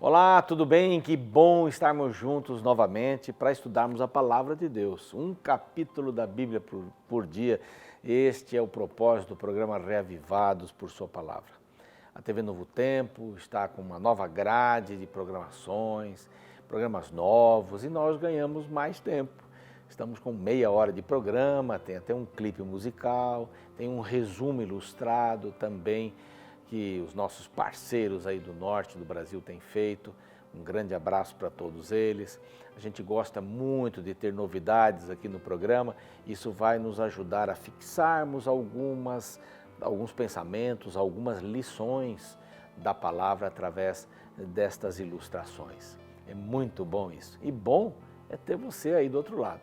Olá, tudo bem? Que bom estarmos juntos novamente para estudarmos a Palavra de Deus. Um capítulo da Bíblia por dia. Este é o propósito do programa Reavivados por Sua Palavra. A TV Novo Tempo está com uma nova grade de programações, programas novos, e nós ganhamos mais tempo. Estamos com meia hora de programa, tem até um clipe musical, tem um resumo ilustrado também, que os nossos parceiros aí do norte do Brasil têm feito. Um grande abraço para todos eles. A gente gosta muito de ter novidades aqui no programa. Isso vai nos ajudar a fixarmos alguns pensamentos, algumas lições da palavra através destas ilustrações. É muito bom isso. E bom é ter você aí do outro lado,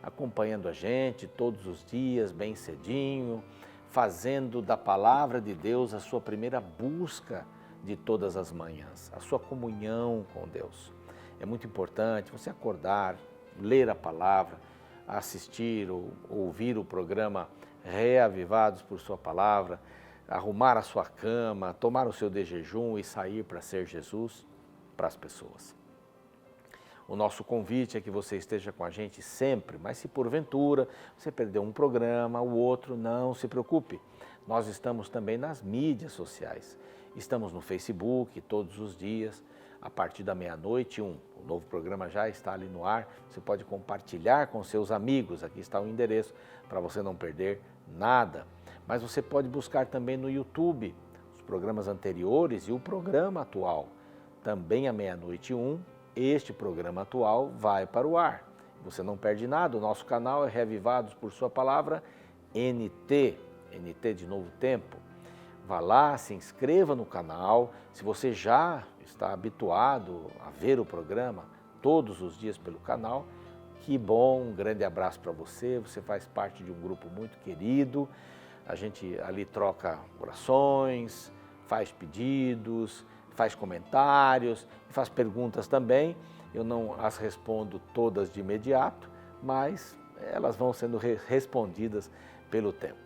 acompanhando a gente todos os dias, bem cedinho, fazendo da Palavra de Deus a sua primeira busca de todas as manhãs, a sua comunhão com Deus. É muito importante você acordar, ler a Palavra, assistir ou ouvir o programa Reavivados por Sua Palavra, arrumar a sua cama, tomar o seu de jejum e sair para ser Jesus para as pessoas. O nosso convite é que você esteja com a gente sempre, mas se porventura você perdeu um programa, o outro, não se preocupe. Nós estamos também nas mídias sociais. Estamos no Facebook todos os dias, a partir da 00:01. O novo programa já está ali no ar. Você pode compartilhar com seus amigos. Aqui está o endereço para você não perder nada. Mas você pode buscar também no YouTube os programas anteriores e o programa atual. Também à 00:01. Este programa atual vai para o ar. Você não perde nada. O nosso canal é Reavivados por Sua Palavra, NT de Novo Tempo. Vá lá, se inscreva no canal. Se você já está habituado a ver o programa todos os dias pelo canal, que bom, um grande abraço para você. Você faz parte de um grupo muito querido. A gente ali troca orações, faz pedidos, faz comentários, faz perguntas também. Eu não as respondo todas de imediato, mas elas vão sendo respondidas pelo tempo.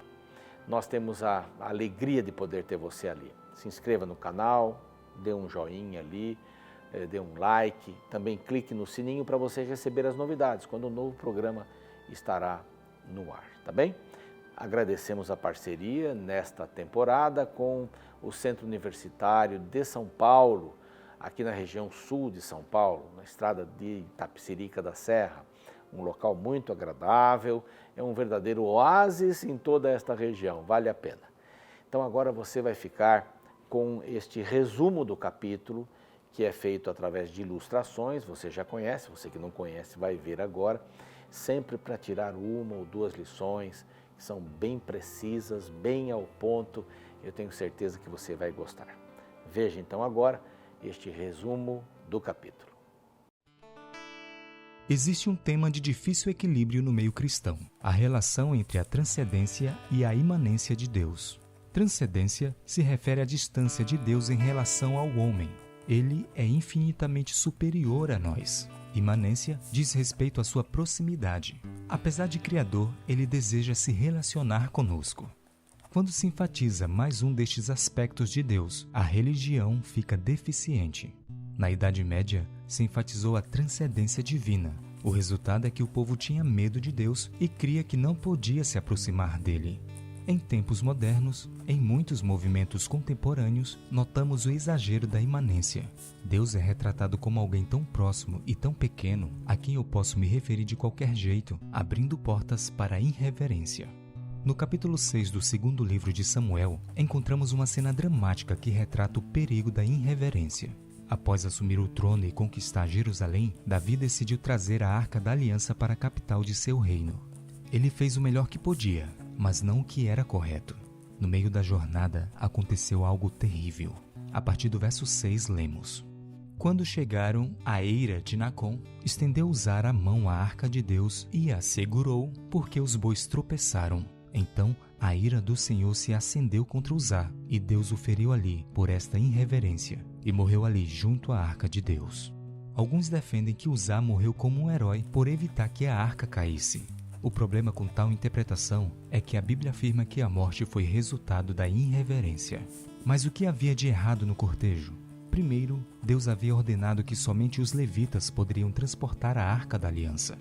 Nós temos a alegria de poder ter você ali. Se inscreva no canal, dê um joinha ali, dê um like, também clique no sininho para você receber as novidades quando o novo programa estará no ar, tá bem? Agradecemos a parceria nesta temporada com o Centro Universitário de São Paulo, aqui na região sul de São Paulo, na estrada de Itapecerica da Serra. Um local muito agradável, é um verdadeiro oásis em toda esta região, vale a pena. Então agora você vai ficar com este resumo do capítulo, que é feito através de ilustrações. Você já conhece, você que não conhece vai ver agora, sempre para tirar uma ou duas lições que são bem precisas, bem ao ponto. Eu tenho certeza que você vai gostar. Veja então agora este resumo do capítulo. Existe um tema de difícil equilíbrio no meio cristão: a relação entre a transcendência e a imanência de Deus. Transcendência se refere à distância de Deus em relação ao homem. Ele é infinitamente superior a nós. Imanência diz respeito à sua proximidade. Apesar de Criador, ele deseja se relacionar conosco. Quando se enfatiza mais um destes aspectos de Deus, a religião fica deficiente. Na Idade Média, se enfatizou a transcendência divina. O resultado é que o povo tinha medo de Deus e cria que não podia se aproximar dele. Em tempos modernos, em muitos movimentos contemporâneos, notamos o exagero da imanência. Deus é retratado como alguém tão próximo e tão pequeno a quem eu posso me referir de qualquer jeito, abrindo portas para a irreverência. No capítulo 6 do segundo livro de Samuel, encontramos uma cena dramática que retrata o perigo da irreverência. Após assumir o trono e conquistar Jerusalém, Davi decidiu trazer a Arca da Aliança para a capital de seu reino. Ele fez o melhor que podia, mas não o que era correto. No meio da jornada, aconteceu algo terrível. A partir do verso 6, lemos: Quando chegaram à eira de Nacon, estendeu Uzá a mão à arca de Deus e a segurou, porque os bois tropeçaram. Então a ira do Senhor se acendeu contra Uzá, e Deus o feriu ali por esta irreverência, e morreu ali junto à arca de Deus. Alguns defendem que Uzá morreu como um herói por evitar que a arca caísse. O problema com tal interpretação é que a Bíblia afirma que a morte foi resultado da irreverência. Mas o que havia de errado no cortejo? Primeiro, Deus havia ordenado que somente os levitas poderiam transportar a Arca da Aliança.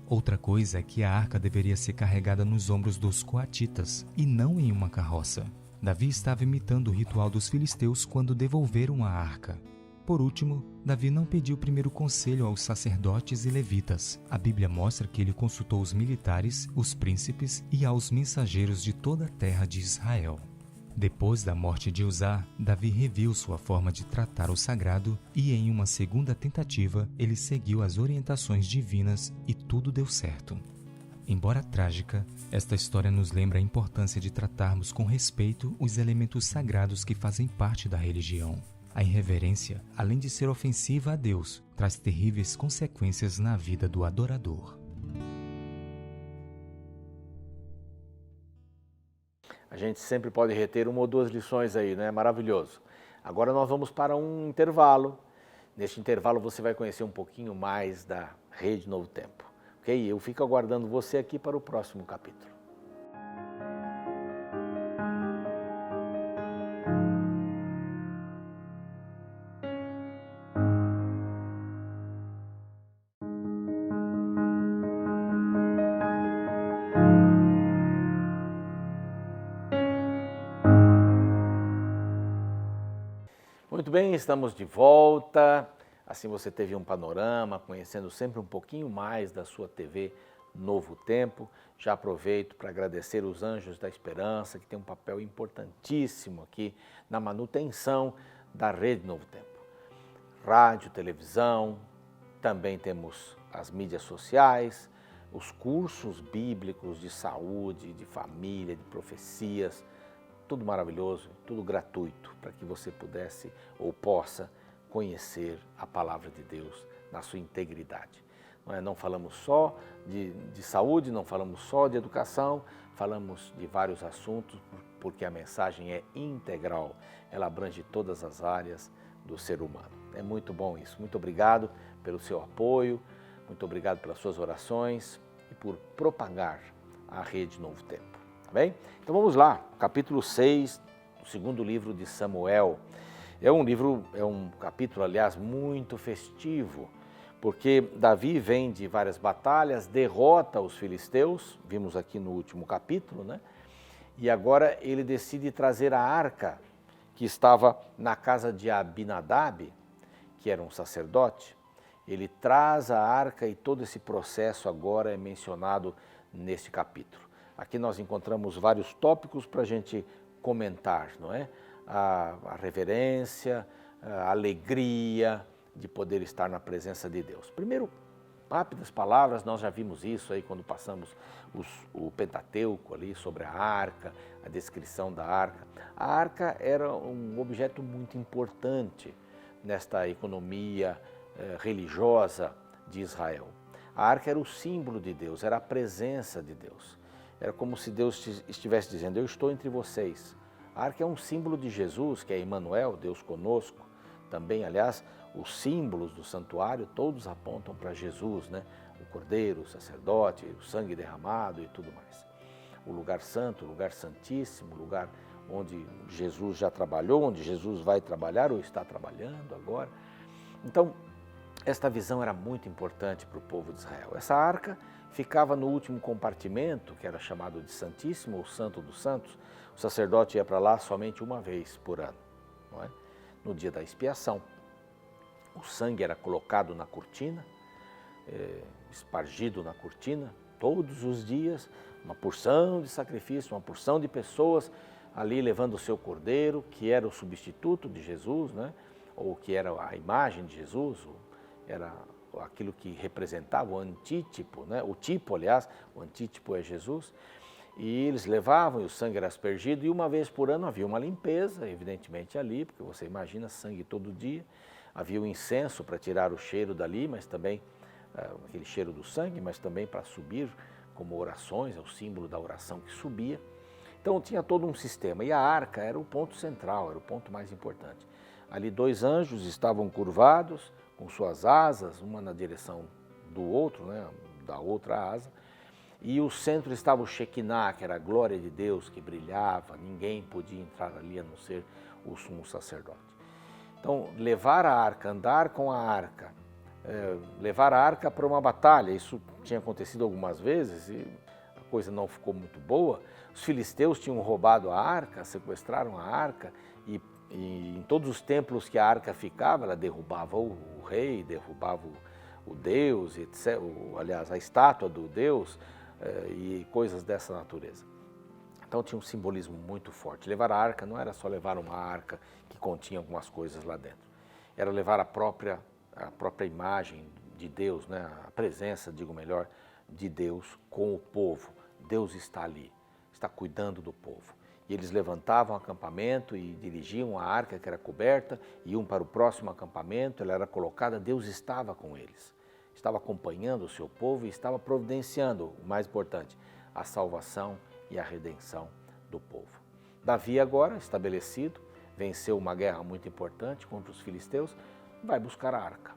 Outra coisa é que a arca deveria ser carregada nos ombros dos coatitas e não em uma carroça. Davi estava imitando o ritual dos filisteus quando devolveram a arca. Por último, Davi não pediu primeiro conselho aos sacerdotes e levitas. A Bíblia mostra que ele consultou os militares, os príncipes e aos mensageiros de toda a terra de Israel. Depois da morte de Uzá, Davi reviu sua forma de tratar o sagrado e, em uma segunda tentativa, ele seguiu as orientações divinas e tudo deu certo. Embora trágica, esta história nos lembra a importância de tratarmos com respeito os elementos sagrados que fazem parte da religião. A irreverência, além de ser ofensiva a Deus, traz terríveis consequências na vida do adorador. A gente sempre pode reter uma ou duas lições aí, né? Maravilhoso. Agora nós vamos para um intervalo. Neste intervalo você vai conhecer um pouquinho mais da Rede Novo Tempo. Ok? Eu fico aguardando você aqui para o próximo capítulo. Muito bem, estamos de volta. Assim você teve um panorama, conhecendo sempre um pouquinho mais da sua TV Novo Tempo. Já aproveito para agradecer os Anjos da Esperança, que tem um papel importantíssimo aqui na manutenção da Rede Novo Tempo. Rádio, televisão, também temos as mídias sociais, os cursos bíblicos de saúde, de família, de profecias, tudo maravilhoso, tudo gratuito, para que você pudesse ou possa conhecer a Palavra de Deus na sua integridade. Não falamos só de saúde, não falamos só de educação, falamos de vários assuntos, porque a mensagem é integral, ela abrange todas as áreas do ser humano. É muito bom isso. Muito obrigado pelo seu apoio, muito obrigado pelas suas orações e por propagar a Rede Novo Tempo. Tá bem? Então vamos lá, capítulo 6 do segundo livro de Samuel. É um capítulo, aliás, muito festivo, porque Davi vem de várias batalhas, derrota os filisteus, vimos aqui no último capítulo, né? E agora ele decide trazer a arca que estava na casa de Abinadab, que era um sacerdote. Ele traz a arca e todo esse processo agora é mencionado neste capítulo. Aqui nós encontramos vários tópicos para a gente comentar, não é? A reverência, a alegria de poder estar na presença de Deus. Primeiro, rápidas palavras, nós já vimos isso aí quando passamos o Pentateuco ali sobre a arca, a descrição da arca. A arca era um objeto muito importante nesta economia religiosa de Israel. A arca era o símbolo de Deus, era a presença de Deus. Era como se Deus estivesse dizendo, eu estou entre vocês. A arca é um símbolo de Jesus, que é Emmanuel, Deus conosco. Também, aliás, os símbolos do santuário todos apontam para Jesus, né? O cordeiro, o sacerdote, o sangue derramado e tudo mais. O lugar santo, o lugar santíssimo, o lugar onde Jesus já trabalhou, onde Jesus vai trabalhar ou está trabalhando agora. Então, esta visão era muito importante para o povo de Israel. Essa arca ficava no último compartimento, que era chamado de Santíssimo ou Santo dos Santos. O sacerdote ia para lá somente uma vez por ano, não é? No dia da expiação. O sangue era colocado na cortina, espargido na cortina, todos os dias, uma porção de sacrifício, uma porção de pessoas ali levando o seu cordeiro, que era o substituto de Jesus, né? Ou que era a imagem de Jesus, era aquilo que representava o antítipo, né? O tipo, aliás, o antítipo é Jesus. E eles levavam e o sangue era aspergido e uma vez por ano havia uma limpeza, evidentemente ali, porque você imagina sangue todo dia. Havia o incenso para tirar o cheiro dali, mas também aquele cheiro do sangue, mas também para subir como orações, é o símbolo da oração que subia. Então tinha todo um sistema e a arca era o ponto central, era o ponto mais importante. Ali 2 anjos estavam curvados com suas asas, uma na direção do outro, né, da outra asa, e o centro estava o Shekinah, que era a glória de Deus que brilhava, ninguém podia entrar ali a não ser o sumo sacerdote. Então, levar a arca, andar com a arca, levar a arca para uma batalha, isso tinha acontecido algumas vezes e a coisa não ficou muito boa. Os filisteus tinham roubado a arca, sequestraram a arca e em todos os templos que a arca ficava, ela derrubava o rei, derrubava o Deus, etc., aliás, a estátua do Deus e coisas dessa natureza. Então tinha um simbolismo muito forte. Levar a arca não era só levar uma arca que continha algumas coisas lá dentro. Era levar a própria imagem de Deus, né? A presença, digo melhor, de Deus com o povo. Deus está ali, está cuidando do povo. E eles levantavam o acampamento e dirigiam a arca que era coberta, iam para o próximo acampamento, ela era colocada, Deus estava com eles. Estava acompanhando o seu povo e estava providenciando, o mais importante, a salvação e a redenção do povo. Davi agora, estabelecido, venceu uma guerra muito importante contra os filisteus, vai buscar a arca.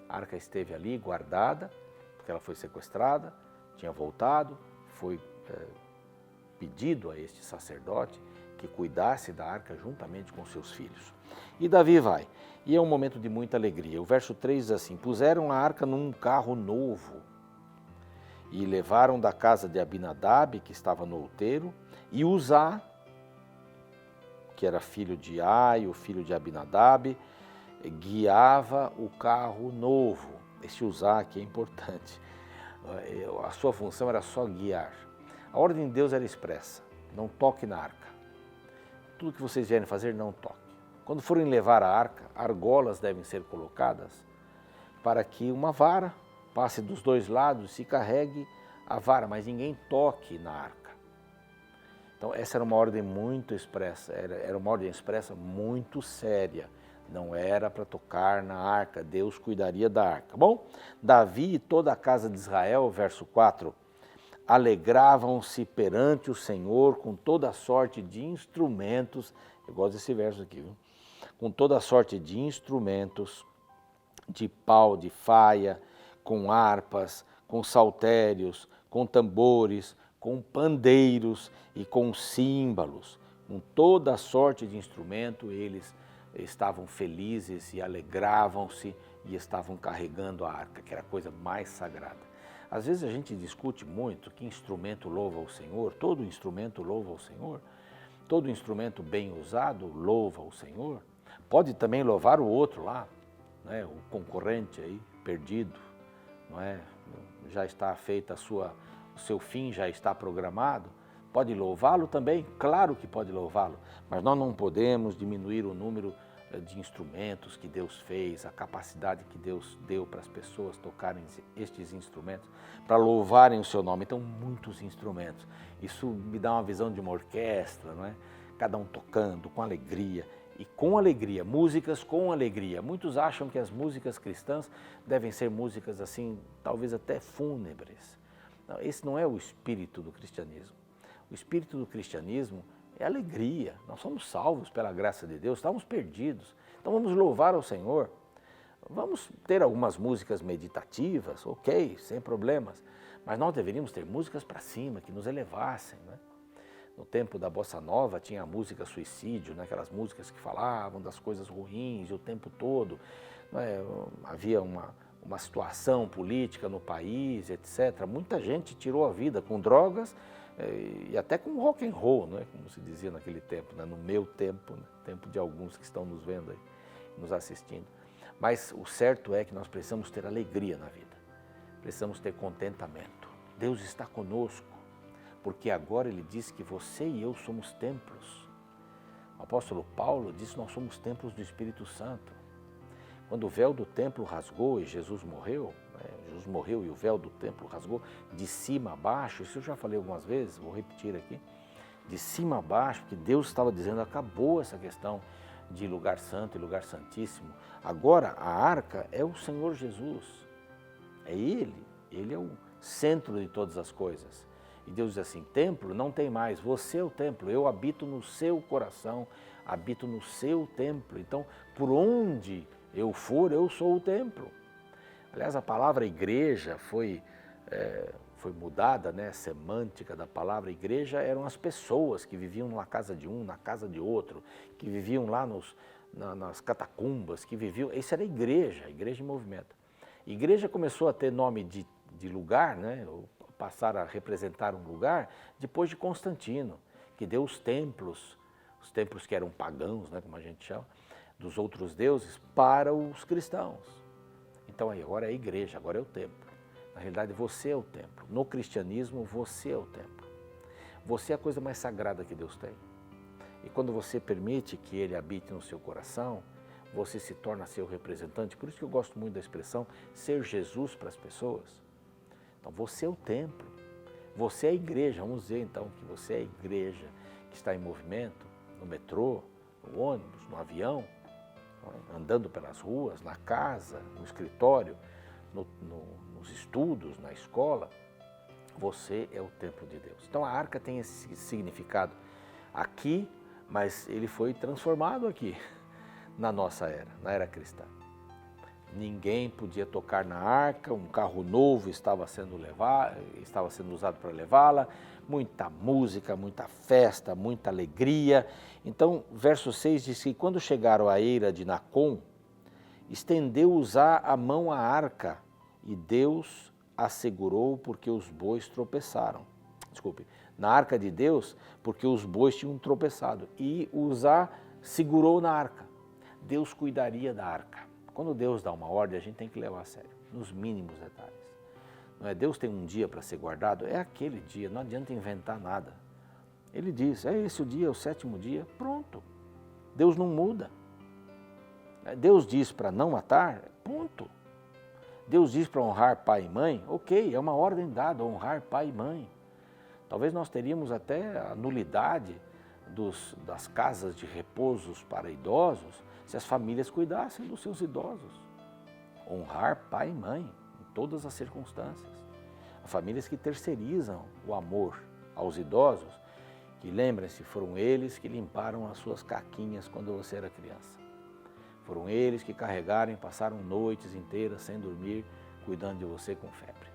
A arca esteve ali guardada, porque ela foi sequestrada, tinha voltado, foi pedido a este sacerdote que cuidasse da arca juntamente com seus filhos. E Davi vai, e é um momento de muita alegria. O verso 3 diz assim: puseram a arca num carro novo e levaram da casa de Abinadab, que estava no outeiro, e Uzá, que era filho de Ai, o filho de Abinadab, guiava o carro novo. Esse Uzá aqui é importante. A sua função era só guiar. A ordem de Deus era expressa: não toque na arca. Tudo que vocês vierem fazer, não toque. Quando forem levar a arca, argolas devem ser colocadas para que uma vara passe dos dois lados e se carregue a vara, mas ninguém toque na arca. Então essa era uma ordem muito expressa, era uma ordem expressa muito séria. Não era para tocar na arca, Deus cuidaria da arca. Bom, Davi e toda a casa de Israel, verso 4, alegravam-se perante o Senhor com toda sorte de instrumentos. Eu gosto desse verso aqui, viu? Com toda sorte de instrumentos, de pau, de faia, com harpas, com saltérios, com tambores, com pandeiros e com símbolos. Com toda sorte de instrumento, eles estavam felizes e alegravam-se e estavam carregando a arca, que era a coisa mais sagrada. Às vezes a gente discute muito que instrumento louva ao Senhor, todo instrumento louva ao Senhor, todo instrumento bem usado louva ao Senhor. Pode também louvar o outro lá, né? O concorrente aí, perdido, não é? Já está feita o seu fim, já está programado. Pode louvá-lo também? Claro que pode louvá-lo, mas nós não podemos diminuir o número de instrumentos que Deus fez, a capacidade que Deus deu para as pessoas tocarem estes instrumentos, para louvarem o seu nome. Então, muitos instrumentos. Isso me dá uma visão de uma orquestra, não é? Cada um tocando com alegria e com alegria, músicas com alegria. Muitos acham que as músicas cristãs devem ser músicas assim, talvez até fúnebres. Não, esse não é o espírito do cristianismo. O espírito do cristianismo é alegria. Nós somos salvos pela graça de Deus, estávamos perdidos. Então vamos louvar ao Senhor. Vamos ter algumas músicas meditativas, ok, sem problemas. Mas nós deveríamos ter músicas para cima, que nos elevassem, né? No tempo da Bossa Nova tinha a música Suicídio, né? Aquelas músicas que falavam das coisas ruins o tempo todo. Havia uma situação política no país, etc. Muita gente tirou a vida com drogas e até com rock and roll, não é? Como se dizia naquele tempo, né? No meu tempo, né? Tempo de alguns que estão nos vendo aí, nos assistindo. Mas o certo é que nós precisamos ter alegria na vida, precisamos ter contentamento. Deus está conosco, porque agora Ele diz que você e eu somos templos. O apóstolo Paulo diz que nós somos templos do Espírito Santo. Quando o véu do templo rasgou e Jesus morreu, né? Jesus morreu e o véu do templo rasgou de cima a baixo, isso eu já falei algumas vezes, vou repetir aqui, de cima a baixo, que Deus estava dizendo, acabou essa questão de lugar santo e lugar santíssimo. Agora a arca é o Senhor Jesus, é Ele é o centro de todas as coisas. E Deus diz assim, templo não tem mais, você é o templo, eu habito no seu coração, habito no seu templo. Então, por onde eu for, eu sou o templo. Aliás, a palavra igreja foi mudada, né? A semântica da palavra igreja eram as pessoas que viviam na casa de um, na casa de outro, que viviam lá nas catacumbas, que viviam. Isso era a igreja em movimento. A igreja começou a ter nome de lugar, né? Passar a representar um lugar, depois de Constantino, que deu os templos que eram pagãos, né, como a gente chama, dos outros deuses, para os cristãos. Então aí agora é a igreja, agora é o templo. Na realidade você é o templo. No cristianismo você é o templo. Você é a coisa mais sagrada que Deus tem. E quando você permite que Ele habite no seu coração, você se torna seu representante. Por isso que eu gosto muito da expressão ser Jesus para as pessoas. Então você é o templo, você é a igreja. Vamos dizer então que você é a igreja que está em movimento, no metrô, no ônibus, no avião, andando pelas ruas, na casa, no escritório, nos estudos, na escola. Você é o templo de Deus. Então a arca tem esse significado aqui, mas ele foi transformado aqui, na nossa era, na era cristã. Ninguém podia tocar na arca, um carro novo estava sendo usado para levá-la, muita música, muita festa, muita alegria. Então, verso 6 diz que quando chegaram à eira de Nacon, estendeu Uzá a mão à arca e Deus a segurou porque os bois tropeçaram. Desculpe, na arca de Deus, porque os bois tinham tropeçado. E Uzá segurou na arca. Deus cuidaria da arca. Quando Deus dá uma ordem, a gente tem que levar a sério, nos mínimos detalhes. Não é? Deus tem um dia para ser guardado, é aquele dia, não adianta inventar nada. Ele diz, é esse o dia, é o 7º dia, pronto. Deus não muda. Deus diz para não matar, ponto. Deus diz para honrar pai e mãe, ok, é uma ordem dada, honrar pai e mãe. Talvez nós teríamos até a nulidade das casas de repousos para idosos, se as famílias cuidassem dos seus idosos. Honrar pai e mãe, em todas as circunstâncias. Há famílias que terceirizam o amor aos idosos, que lembrem-se, foram eles que limparam as suas caquinhas quando você era criança. Foram eles que carregaram e passaram noites inteiras sem dormir, cuidando de você com febre.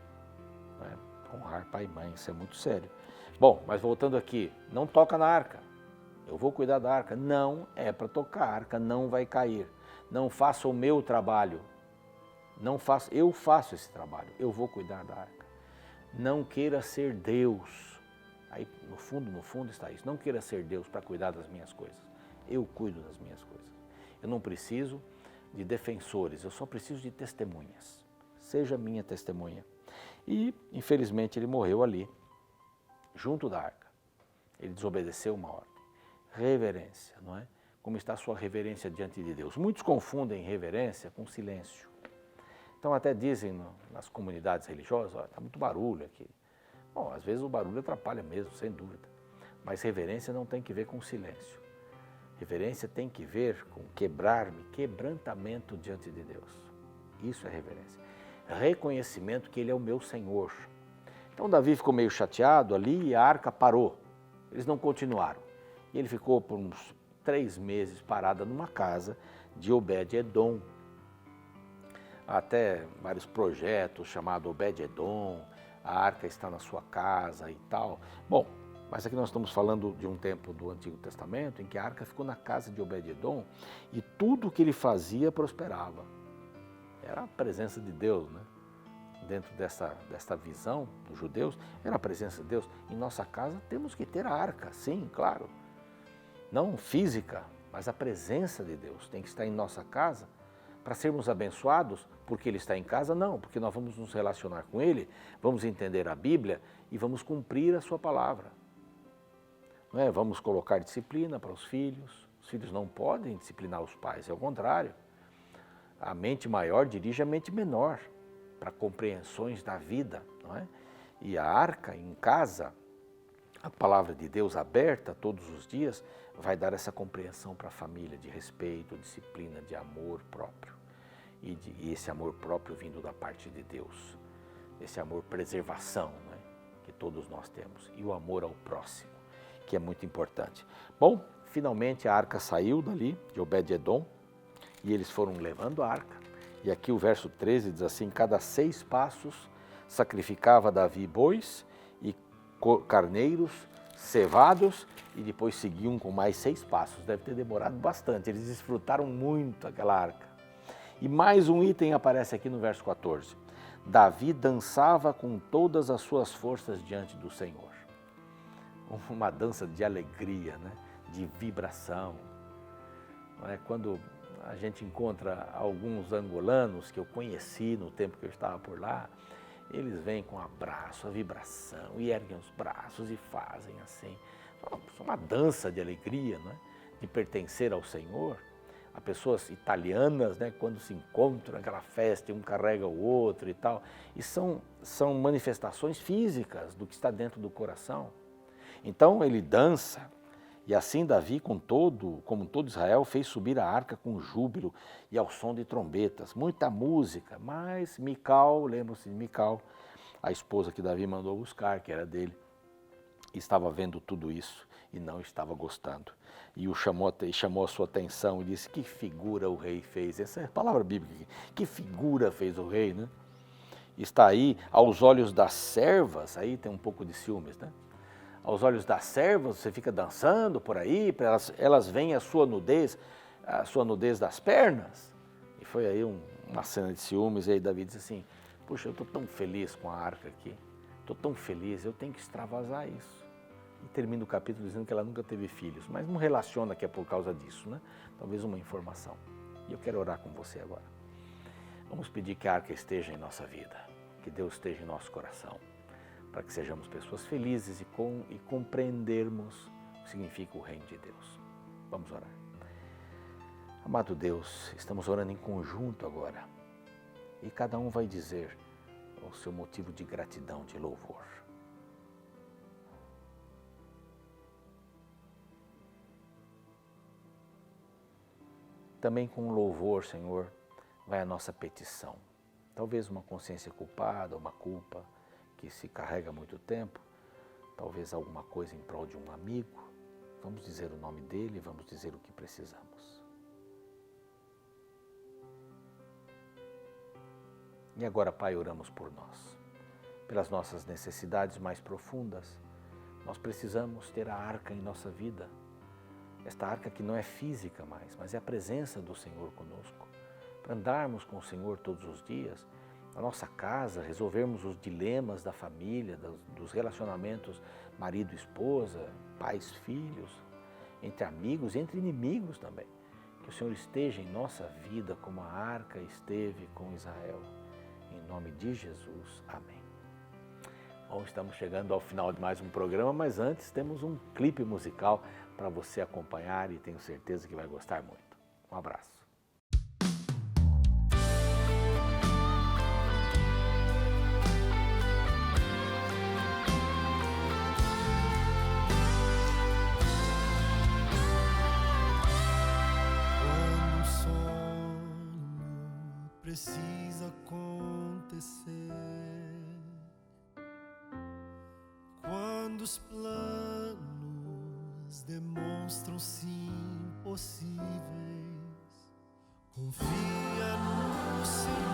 Não é? Honrar pai e mãe, isso é muito sério. Bom, mas voltando aqui, não toca na arca. Eu vou cuidar da arca. Não é para tocar, a arca não vai cair. Não faça o meu trabalho. Eu faço esse trabalho, eu vou cuidar da arca. Não queira ser Deus. Aí no fundo está isso. Não queira ser Deus para cuidar das minhas coisas. Eu cuido das minhas coisas. Eu não preciso de defensores, eu só preciso de testemunhas. Seja minha testemunha. E, infelizmente, ele morreu ali, junto da arca. Ele desobedeceu uma ordem. Reverência, não é? Como está a sua reverência diante de Deus? Muitos confundem reverência com silêncio. Então até dizem nas comunidades religiosas, está muito barulho aqui. Bom, às vezes o barulho atrapalha mesmo, sem dúvida. Mas reverência não tem que ver com silêncio. Reverência tem que ver com quebrantamento diante de Deus. Isso é reverência. Reconhecimento que Ele é o meu Senhor. Então Davi ficou meio chateado ali e a arca parou. Eles não continuaram. E ele ficou por uns 3 meses parada numa casa de Obed-Edom. Até vários projetos chamados Obed-Edom, a arca está na sua casa e tal. Bom, mas aqui nós estamos falando de um tempo do Antigo Testamento em que a arca ficou na casa de Obed-Edom e tudo o que ele fazia prosperava. Era a presença de Deus, né? Dentro desta visão dos judeus, era a presença de Deus. Em nossa casa temos que ter a arca, sim, claro. Não física, mas a presença de Deus tem que estar em nossa casa para sermos abençoados, porque Ele está em casa? Não, porque nós vamos nos relacionar com Ele, vamos entender a Bíblia e vamos cumprir a Sua palavra. Não é? Vamos colocar disciplina para os filhos não podem disciplinar os pais, é o contrário. A mente maior dirige a mente menor para compreensões da vida, não é? E a arca em casa, a palavra de Deus aberta todos os dias, vai dar essa compreensão para a família de respeito, disciplina, de amor próprio. E esse amor próprio vindo da parte de Deus. Esse amor preservação, né, que todos nós temos. E o amor ao próximo, que é muito importante. Bom, finalmente a arca saiu dali, de Obed-Edom, e eles foram levando a arca. E aqui o verso 13 diz assim, cada 6 passos sacrificava Davi bois e carneiros cevados e depois seguiam com mais 6 passos. Deve ter demorado bastante, eles desfrutaram muito aquela arca. E mais um item aparece aqui no verso 14. Davi dançava com todas as suas forças diante do Senhor. Uma dança de alegria, né? De vibração. Não é? Quando a gente encontra alguns angolanos que eu conheci no tempo que eu estava por lá, eles vêm com o abraço, a vibração, e erguem os braços e fazem assim. É uma dança de alegria, né? De pertencer ao Senhor. Há pessoas italianas, né, quando se encontram naquela festa, um carrega o outro e tal. E são manifestações físicas do que está dentro do coração. Então ele dança, e assim Davi, como todo Israel, fez subir a arca com júbilo e ao som de trombetas. Muita música, mas Mical, lembram-se de Mical, a esposa que Davi mandou buscar, que era dele, estava vendo tudo isso e não estava gostando. E chamou a sua atenção e disse: que figura o rei fez? Essa é a palavra bíblica. Que figura fez o rei, né? Está aí aos olhos das servas, aí tem um pouco de ciúmes, né? Aos olhos das servas, você fica dançando por aí, elas veem a sua nudez das pernas. E foi aí uma cena de ciúmes, e aí Davi disse assim: puxa, eu estou tão feliz com a arca aqui, estou tão feliz, eu tenho que extravasar isso. E termina o capítulo dizendo que ela nunca teve filhos, mas não relaciona que é por causa disso, né? Talvez uma informação. E eu quero orar com você agora. Vamos pedir que a arca esteja em nossa vida, que Deus esteja em nosso coração, para que sejamos pessoas felizes e compreendermos o que significa o reino de Deus. Vamos orar. Amado Deus, estamos orando em conjunto agora, e cada um vai dizer o seu motivo de gratidão, de louvor. Também com louvor, Senhor, vai a nossa petição. Talvez uma consciência culpada, uma culpa que se carrega há muito tempo, talvez alguma coisa em prol de um amigo. Vamos dizer o nome dele, vamos dizer o que precisamos. E agora, Pai, oramos por nós, pelas nossas necessidades mais profundas. Nós precisamos ter a arca em nossa vida. Esta arca que não é física mais, mas é a presença do Senhor conosco. Para andarmos com o Senhor todos os dias, na nossa casa, resolvermos os dilemas da família, dos relacionamentos marido e esposa, pais, filhos, entre amigos, entre inimigos também. Que o Senhor esteja em nossa vida como a arca esteve com Israel. Em nome de Jesus, amém. Bom, estamos chegando ao final de mais um programa, mas antes temos um clipe musical para você acompanhar e tenho certeza que vai gostar muito. Um abraço. Quando um sonho precisa acontecer, quando os planos demonstram-se impossíveis, confia no Senhor.